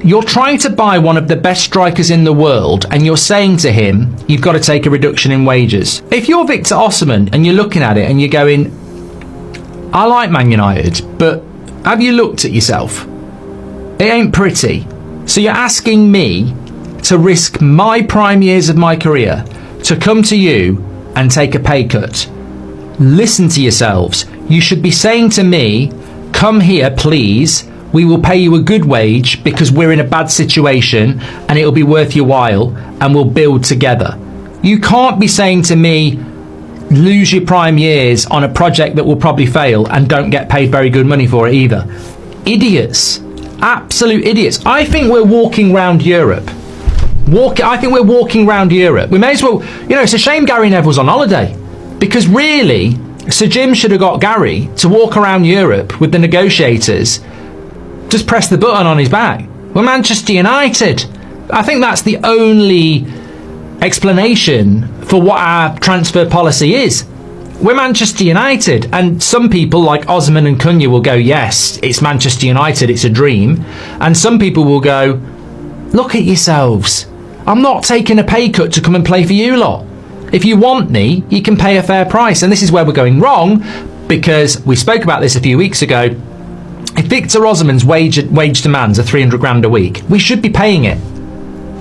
You're trying to buy one of the best strikers in the world, and you're saying to him, you've got to take a reduction in wages. If you're Victor Osimhen and you're looking at it and you're going, I like Man United, but have you looked at yourself? It ain't pretty. So you're asking me to risk my prime years of my career to come to you and take a pay cut. Listen to yourselves. You should be saying to me, come here, please. We will pay you a good wage because we're in a bad situation and it'll be worth your while and we'll build together. You can't be saying to me, lose your prime years on a project that will probably fail and don't get paid very good money for it either. Idiots. Absolute idiots. I think we're walking round Europe. I think we're walking round Europe. We may as well, it's a shame Gary Neville's on holiday, because really, Sir Jim should have got Gary to walk around Europe with the negotiators. Just press the button on his back. We're Manchester United. I think that's the only explanation for what our transfer policy is. We're Manchester United. And some people like Osimhen and Cunha will go, yes, it's Manchester United, it's a dream. And some people will go, look at yourselves. I'm not taking a pay cut to come and play for you lot. If you want me, you can pay a fair price. And this is where we're going wrong, because we spoke about this a few weeks ago. If Victor Osimhen's wage demands are 300 grand a week, we should be paying it.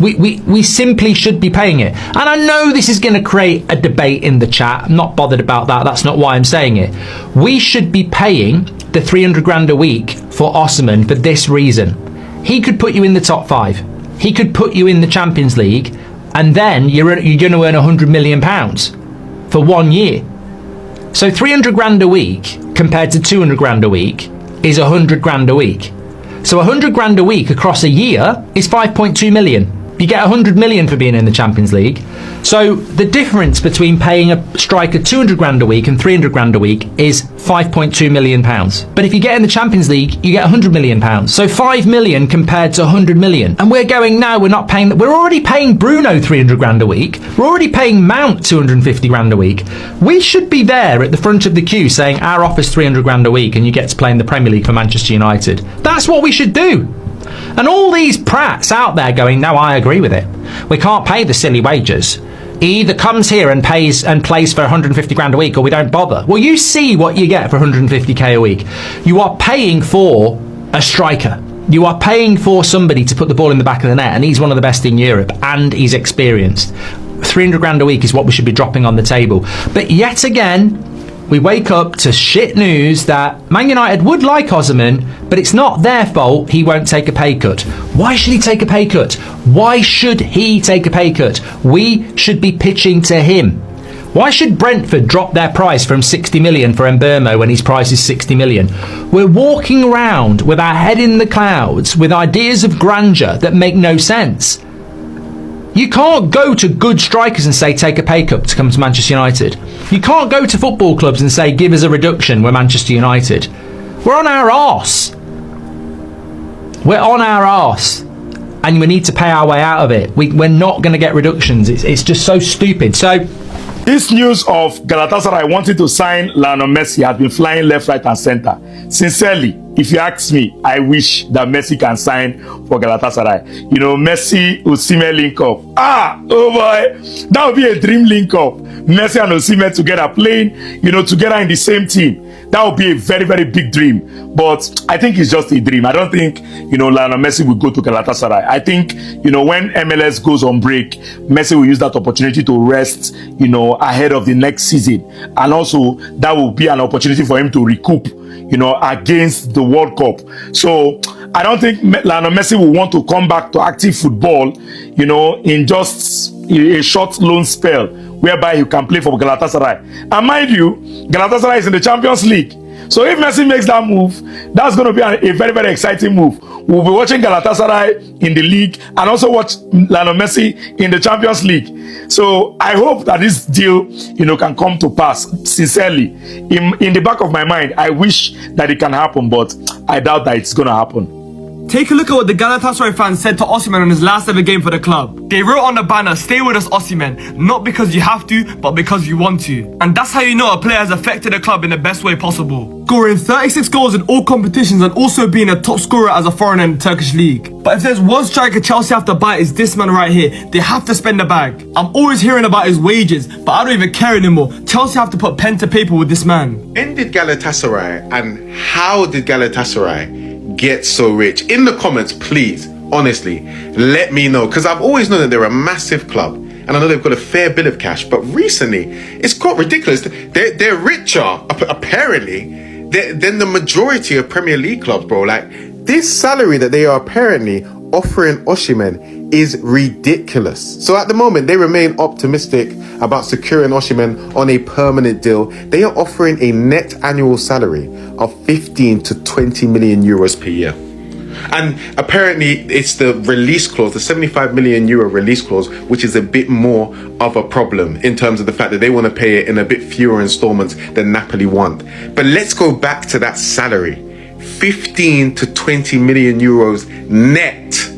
We simply should be paying it. And I know this is going to create a debate in the chat. I'm not bothered about that. That's not why I'm saying it. We should be paying the 300 grand a week for Osimhen for this reason. He could put you in the top 5. He could put you in the Champions League, and then you're going to earn £100 million for 1 year. So 300 grand a week compared to 200 grand a week is 100 grand a week. So 100 grand a week across a year is 5.2 million. You get 100 million for being in the Champions League. So the difference between paying a striker 200 grand a week and 300 grand a week is 5.2 million pounds. But if you get in the Champions League, you get 100 million pounds. So 5 million compared to 100 million. And we're going, no, we're not paying that. We're already paying Bruno 300 grand a week. We're already paying Mount 250 grand a week. We should be there at the front of the queue saying our offer's 300 grand a week and you get to play in the Premier League for Manchester United. That's what we should do. And all these prats out there going, no, I agree with it. We can't pay the silly wages. He either comes here and plays for 150 grand a week, or we don't bother. Well, you see what you get for 150k a week. You are paying for a striker. You are paying for somebody to put the ball in the back of the net, and he's one of the best in Europe, and he's experienced. 300 grand a week is what we should be dropping on the table. But yet again, we wake up to shit news that Man United would like Osimhen, but it's not their fault he won't take a pay cut. Why should he take a pay cut? Why should he take a pay cut? We should be pitching to him. Why should Brentford drop their price from 60 million for Mbeumo when his price is 60 million? We're walking around with our head in the clouds with ideas of grandeur that make no sense. You can't go to good strikers and say take a pay cut to come to Manchester United. You can't go to football clubs and say give us a reduction, we're Manchester United. We're on our arse. We're on our arse. And we need to pay our way out of it. We're not going to get reductions. It's just so stupid. So this news of Galatasaray wanting to sign Lionel Messi has been flying left, right and center. Sincerely, if you ask me, I wish that Messi can sign for Galatasaray. Messi, Osimhen link up. Oh boy, that would be a dream link up. Messi and Osimhen together playing, together in the same team. That would be a very, very big dream. But I think it's just a dream. I don't think, Lionel Messi will go to Galatasaray. I think, when MLS goes on break, Messi will use that opportunity to rest, ahead of the next season. And also, that will be an opportunity for him to recoup, against the World Cup. So I don't think Lionel Messi will want to come back to active football, in just a short loan spell whereby he can play for Galatasaray. And mind you, Galatasaray is in the Champions League. So if Messi makes that move, that's going to be a very, very exciting move. We'll be watching Galatasaray in the league and also watch Lionel Messi in the Champions League. So I hope that this deal, can come to pass. Sincerely, in the back of my mind, I wish that it can happen, but I doubt that it's going to happen. Take a look at what the Galatasaray fans said to Osimhen on his last ever game for the club. They wrote on the banner, "Stay with us, Osimhen, not because you have to, but because you want to." And that's how you know a player has affected the club in the best way possible. Scoring 36 goals in all competitions and also being a top scorer as a foreigner in the Turkish league. But if there's one striker Chelsea have to buy, it's this man right here. They have to spend the bag. I'm always hearing about his wages, but I don't even care anymore. Chelsea have to put pen to paper with this man. When did Galatasaray and how did Galatasaray get so rich? In the comments, please, honestly, let me know, because I've always known that they're a massive club and I know they've got a fair bit of cash, but recently it's got ridiculous. They're richer, apparently, than the majority of Premier League clubs, bro. Like, this salary that they are apparently offering Osimhen is ridiculous. So at the moment, they remain optimistic about securing Osimhen on a permanent deal. They are offering a net annual salary of 15 to 20 million euros per year. And apparently it's the release clause, the 75 million euro release clause, which is a bit more of a problem in terms of the fact that they want to pay it in a bit fewer installments than Napoli want. But let's go back to that salary. 15 to 20 million euros net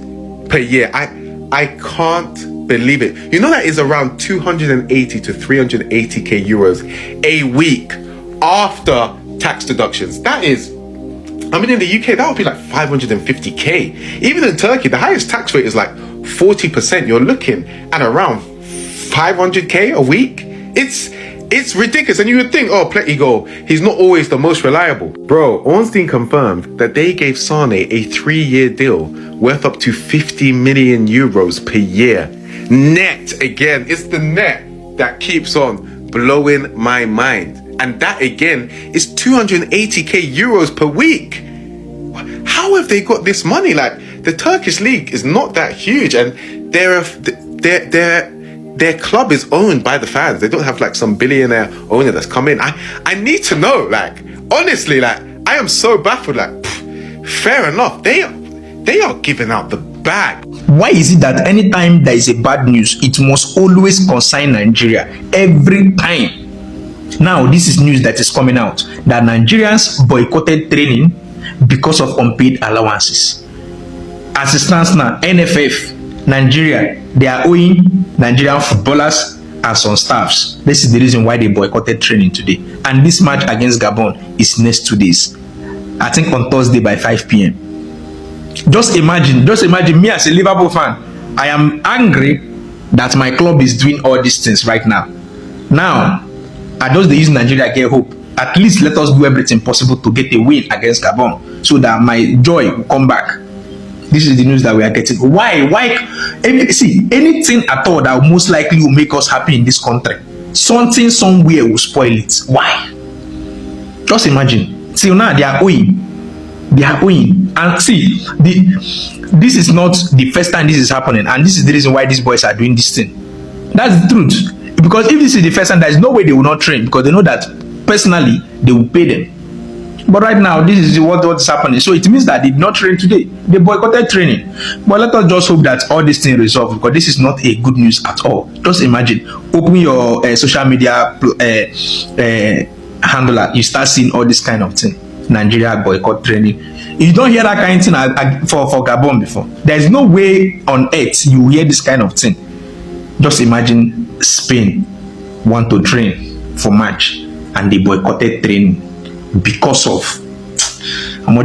per year. I can't believe it. You know, that is around 280 to 380k euros a week after tax deductions. That is, I mean, in the UK, that would be like 550k. Even in Turkey, the highest tax rate is like 40%. You're looking at around 500k a week. It's ridiculous. And you would think, oh, Pletigo, he's not always the most reliable. Bro, Ornstein confirmed that they gave Sane a 3-year deal worth up to 50 million euros per year. Net, again, it's the net that keeps on blowing my mind. And that, again, is 280k euros per week. How have they got this money? Like, the Turkish league is not that huge, and their club is owned by the fans. They don't have like some billionaire owner that's come in. I need to know, like, honestly, like, I am so baffled. Like, fair enough, they are giving out the bag. Why is it that anytime there is a bad news, it must always concern Nigeria? Every time. Now, this is news that is coming out that Nigerians boycotted training because of unpaid allowances. As it stands now, NFF, Nigeria, they are owing Nigerian footballers and some staffs. This is the reason why they boycotted training today. And this match against Gabon is next 2 days. I think on Thursday by 5 p.m. Just imagine me as a Liverpool fan. I am angry that my club is doing all these things right now. Now, I just use Nigeria get hope. At least let us do everything possible to get a win against Gabon so that my joy will come back. This is the news that we are getting. Why? See, anything at all that most likely will make us happy in this country, something somewhere will spoil it. Why? Just imagine. See, now they are owing. They are owing. And see, this is not the first time this is happening. And this is the reason why these boys are doing this thing. That's the truth. Because if this is the first time, there is no way they will not train, because they know that personally they will pay them. But right now, this is what is happening. So it means that they did not train today. They boycotted training. But let us just hope that all these things resolve, because this is not a good news at all. Just imagine, open your social media handler, you start seeing all this kind of thing. Nigeria boycott training. You don't hear that kind of thing for Gabon before. There is no way on earth you hear this kind of thing. Just imagine Spain want to train for match and they boycotted training because of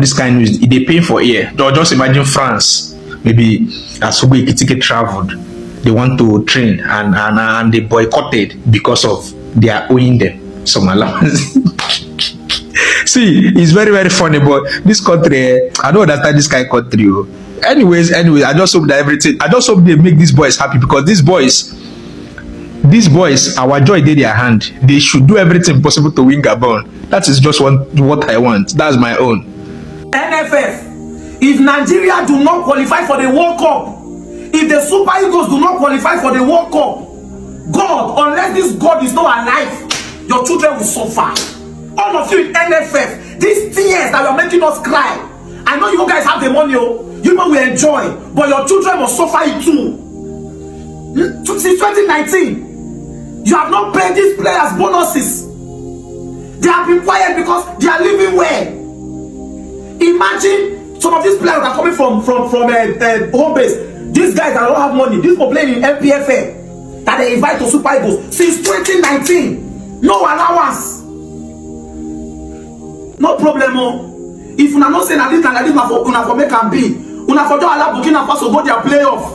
this kind of news. They pay for air. Just imagine France, maybe as Hugo Ekitike traveled, they want to train and they boycotted because of they are owing them some allowance. See, it's very, very funny, but this country, I don't understand this kind of country. Anyways, I just hope that I just hope they make these boys happy, because these boys, our joy in their hand. They should do everything possible to win Gabon. That is just what I want. That's my own. NFF, if Nigeria do not qualify for the World Cup, if the Super Eagles do not qualify for the World Cup, God, unless this God is not alive, your children will suffer. All of you in NFF, these tears that are making us cry. I know you guys have the money, you know we enjoy, but your children must suffer it too. Since 2019, you have not paid these players bonuses. They have been quiet because they are living well. Imagine Some of these players are coming from home base. These guys that don't have money, these people playing in MPFA that they invite to Super Eagles since 2019. No allowance. No problem. If una not say that this and that, una for make and be. Una for just allow Burkina Faso go their playoff.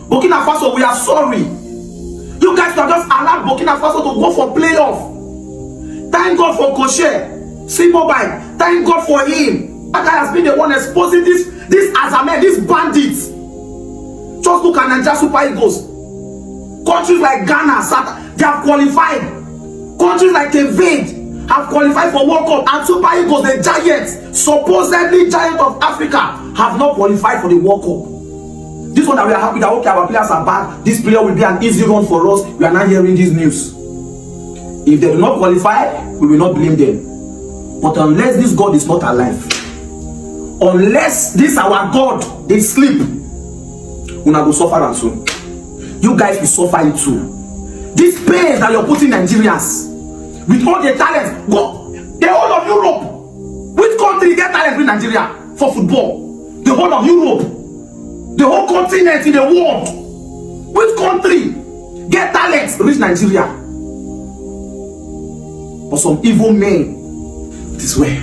Burkina Faso, we are sorry. You guys can just allow Burkina Faso to go for playoff. Thank God for Kosher, C-Mobile. Thank God for him. That guy has been the one exposing this Azame, these bandits. Just look at Nigeria Super Eagles. Countries like Ghana, they have qualified. Countries like Evade have qualified for World Cup, and Super Eagles, the giants, supposedly giant of Africa, have not qualified for the World Cup. This one that we are happy that okay, our players are bad, this player will be an easy run for us. We are not hearing this news. If they do not qualify, we will not blame them. But unless this God is not alive, unless this our God they sleep, we will suffer and soon. You guys will suffer it too. This pain that you're putting Nigerians with all the talent, go the whole of Europe. Which country get talent in Nigeria for football? The whole of Europe, the whole continent in the world. Which country get talent reach Nigeria? But some evil men this way.